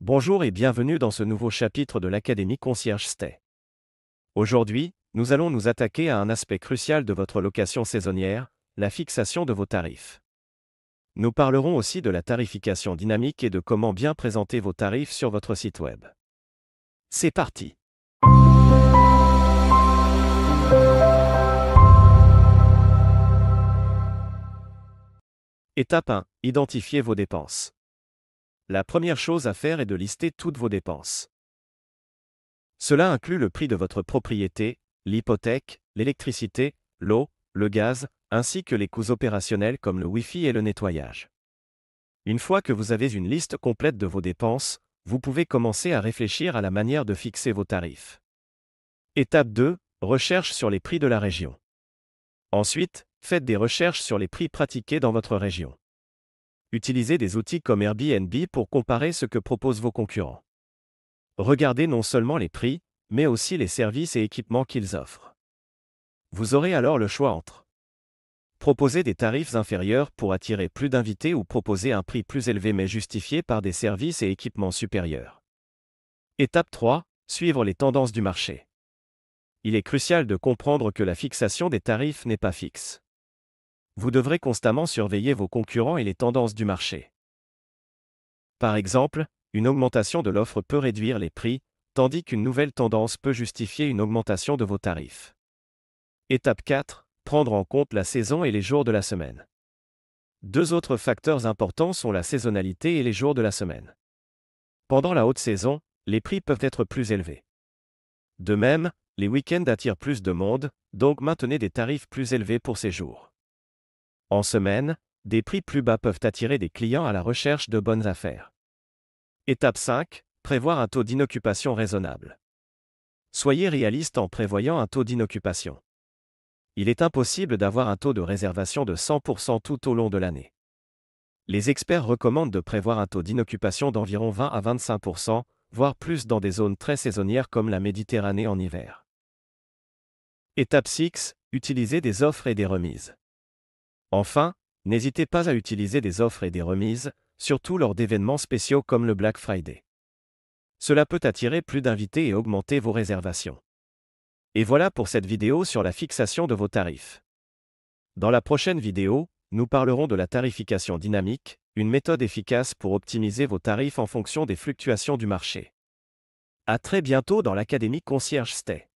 Bonjour et bienvenue dans ce nouveau chapitre de l'Académie Concierge Stay. Aujourd'hui, nous allons nous attaquer à un aspect crucial de votre location saisonnière, la fixation de vos tarifs. Nous parlerons aussi de la tarification dynamique et de comment bien présenter vos tarifs sur votre site web. C'est parti! Étape 1. Identifiez vos dépenses. La première chose à faire est de lister toutes vos dépenses. Cela inclut le prix de votre propriété, l'hypothèque, l'électricité, l'eau, le gaz, ainsi que les coûts opérationnels comme le Wi-Fi et le nettoyage. Une fois que vous avez une liste complète de vos dépenses, vous pouvez commencer à réfléchir à la manière de fixer vos tarifs. Étape 2. Recherche sur les prix de la région. Ensuite, faites des recherches sur les prix pratiqués dans votre région. Utilisez des outils comme Airbnb pour comparer ce que proposent vos concurrents. Regardez non seulement les prix, mais aussi les services et équipements qu'ils offrent. Vous aurez alors le choix entre proposer des tarifs inférieurs pour attirer plus d'invités ou proposer un prix plus élevé mais justifié par des services et équipements supérieurs. Étape 3. Suivre les tendances du marché. Il est crucial de comprendre que la fixation des tarifs n'est pas fixe. Vous devrez constamment surveiller vos concurrents et les tendances du marché. Par exemple, une augmentation de l'offre peut réduire les prix, tandis qu'une nouvelle tendance peut justifier une augmentation de vos tarifs. Étape 4. Prendre en compte la saison et les jours de la semaine. Deux autres facteurs importants sont la saisonnalité et les jours de la semaine. Pendant la haute saison, les prix peuvent être plus élevés. De même, les week-ends attirent plus de monde, donc maintenez des tarifs plus élevés pour ces jours. En semaine, des prix plus bas peuvent attirer des clients à la recherche de bonnes affaires. Étape 5. Prévoir un taux d'inoccupation raisonnable. Soyez réaliste en prévoyant un taux d'inoccupation. Il est impossible d'avoir un taux de réservation de 100% tout au long de l'année. Les experts recommandent de prévoir un taux d'inoccupation d'environ 20 à 25%, voire plus dans des zones très saisonnières comme la Méditerranée en hiver. Étape 6. Utilisez des offres et des remises. Enfin, n'hésitez pas à utiliser des offres et des remises, surtout lors d'événements spéciaux comme le Black Friday. Cela peut attirer plus d'invités et augmenter vos réservations. Et voilà pour cette vidéo sur la fixation de vos tarifs. Dans la prochaine vidéo, nous parlerons de la tarification dynamique, une méthode efficace pour optimiser vos tarifs en fonction des fluctuations du marché. À très bientôt dans l'Académie Concierge Stay.